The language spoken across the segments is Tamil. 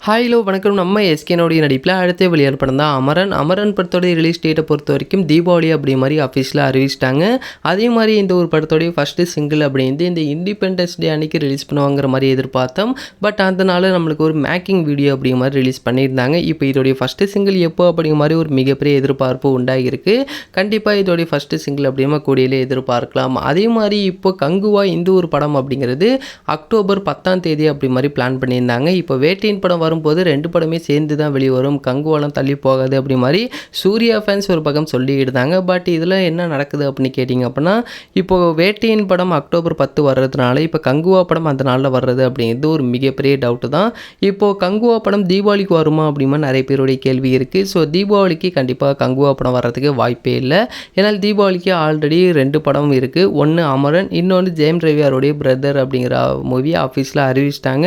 ஹாய்லோ வணக்கம். நம்ம எஸ்கேனோடைய நடிப்பில் அடுத்த வெளியான படம் தான் அமரன். அமரன் படத்தோடைய ரிலீஸ் டேட்டை பொறுத்த வரைக்கும் தீபாவளி அப்படி மாதிரி அஃபிஷியலாக அறிவிச்சிட்டாங்க. அதே மாதிரி இந்த ஒரு படத்தோடைய ஃபஸ்ட்டு சிங்கிள் அப்படின்னு இந்த இண்டிபெண்டன்ஸ் டே அன்றைக்கி ரிலீஸ் பண்ணுவாங்கிற மாதிரி எதிர்பார்த்தோம். பட் அதனால நம்மளுக்கு ஒரு மேக்கிங் வீடியோ அப்படிங்கிற மாதிரி ரிலீஸ் பண்ணியிருந்தாங்க. இப்போ இதோடைய ஃபஸ்ட்டு சிங்கிள் எப்போ அப்படிங்கிற மாதிரி ஒரு மிகப்பெரிய எதிர்பார்ப்பு உண்டாகிருக்கு. கண்டிப்பாக இதோடைய ஃபஸ்ட்டு சிங்கிள் அப்படிங்கிற கூடியிலே எதிர்பார்க்கலாம். அதே மாதிரி இப்போ கங்குவா இந்த ஒரு படம் அப்படிங்கிறது அக்டோபர் 10ஆம் தேதி அப்படி மாதிரி பிளான் பண்ணியிருந்தாங்க. இப்போ வேட்டையின் படம் வரும்போது 2 படமே சேர்ந்து தான் வெளிவரும், கங்குவாலாம் தள்ளி போகாது அப்படி மாதிரி சூர்யா ஃபேன்ஸ் ஒரு பக்கம் சொல்லிக்கிட்டாங்க. பட் இதில் என்ன நடக்குது அப்படின்னு கேட்டிங்க அப்படின்னா, இப்போது வேட்டையின் படம் அக்டோபர் 10 வர்றதுனால இப்போ கங்குவா படம் அந்த நாளில் வர்றது அப்படிங்கிறது ஒரு மிகப்பெரிய டவுட்டு தான். இப்போது கங்குவா படம் தீபாவளிக்கு வருமா அப்படிமா நிறைய பேருடைய கேள்வி இருக்குது. ஸோ தீபாவளிக்கு கண்டிப்பாக கங்குவா படம் வர்றதுக்கு வாய்ப்பே இல்லை. ஏன்னால் தீபாவளிக்கு ஆல்ரெடி 2 படம் இருக்குது. ஒன்று அமரன், இன்னொன்று ஜெயம் ரவியாருடைய பிரதர் அப்படிங்கிற மூவி ஆஃபீஸில் அறிவிச்சிட்டாங்க.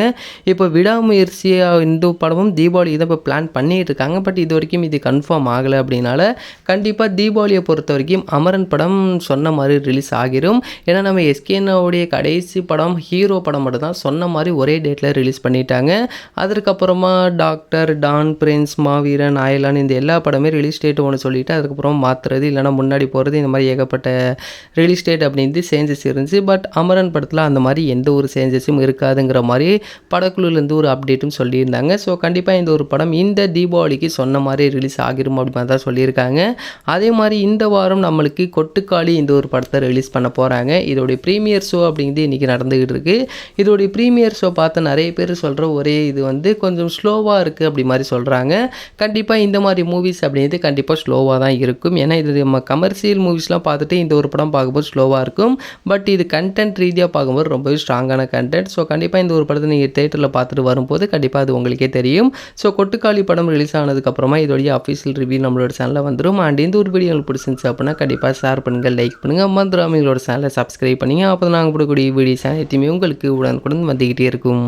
இப்போ விடாமுயற்சியாக இந்த படமும் தீபாவளிக்கு தான் இப்போ பிளான் பண்ணிகிட்டு இருக்காங்க. பட் இது வரைக்கும் இது கன்ஃபார்ம் ஆகலை. அப்படின்னால கண்டிப்பாக தீபாவளியை பொறுத்த வரைக்கும் அமரன் படம் சொன்ன மாதிரி ரிலீஸ் ஆகிரும். ஏன்னா நம்ம எஸ்கேனோடைய கடைசி படம் ஹீரோ படம் மட்டும் தான் சொன்ன மாதிரி ஒரே டேட்டில் ரிலீஸ் பண்ணிட்டாங்க. அதற்கப்புறமா டாக்டர், டான், பிரின்ஸ், மாவீரன், அயலான் இந்த எல்லா படமே ரிலீஸ் டேட் ஒன்று சொல்லிவிட்டு அதுக்கப்புறம் மாற்றுறது இல்லைனா முன்னாடி போகிறது இந்த மாதிரி ஏகப்பட்ட ரிலீஸ் டேட் அப்படின்ட்டு சேஞ்சஸ் இருந்துச்சு. பட் அமரன் படத்தில் அந்த மாதிரி எந்த ஒரு சேஞ்சஸும் இருக்காதுங்கிற மாதிரி படக்குழுலேருந்து ஒரு அப்டேட்டும் சொல்லியிருந்தாங்க. ஸோ கண்டிப்பாக இந்த ஒரு படம் இந்த தீபாவளிக்கு சொன்ன மாதிரி ரிலீஸ் ஆகிரும் அப்படி மாதிரி தான் சொல்லியிருக்காங்க. அதே மாதிரி இந்த வாரம் நம்மளுக்கு கொட்டுக்காளி இந்த ஒரு படத்தை ரிலீஸ் பண்ண போகிறாங்க. இதோடைய ப்ரீமியர் ஷோ அப்படிங்கிறது இன்றைக்கி நடந்துக்கிட்டு இருக்குது. இதோடைய ப்ரீமியர் ஷோ பார்த்த நிறைய பேர் சொல்கிற ஒரே இது வந்து கொஞ்சம் ஸ்லோவாக இருக்குது அப்படி மாதிரி சொல்கிறாங்க. கண்டிப்பாக இந்த மாதிரி மூவிஸ் அப்படிங்கிறது கண்டிப்பாக ஸ்லோவாக தான் இருக்கும். ஏன்னா இது நம்ம கமர்ஷியல் மூவிஸ்லாம் பார்த்துட்டு இந்த ஒரு படம் பார்க்கும்போது ஸ்லோவாக இருக்கும். பட் இது கண்டென்ட் ரீதியாக பார்க்கும்போது ரொம்பவே ஸ்ட்ராங்கான கண்டென்ட். ஸோ கண்டிப்பாக இந்த ஒரு படத்தை நீங்கள் தேட்டரில் பார்த்துட்டு வரும்போது கண்டிப்பாக அது உங்களுக்கே தெரியும். ஸோ கொட்டுக்காளி படம் ரிலீஸ் ஆனதுக்கப்புறமா இதோடைய அஃபிஷியல் ரிவ்யூ நம்மளோட சேனலில் வந்துடும். அண்ட் இந்த ஒரு வீடியோ உங்களுக்கு பிடிச்சிருந்துச்சு அப்படின்னா கண்டிப்பாக ஷேர் பண்ணுங்கள், லைக் பண்ணுங்கள், மறந்துடாம எங்களோட சேனலை சப்ஸ்கிரைப் பண்ணிங்க. அப்போ தான் நாங்கள் போடக்கூடிய வீடியோஸ் அனைத்துமே உங்களுக்கு உடனுக்குடன் வந்துக்கிட்டே இருக்கும்.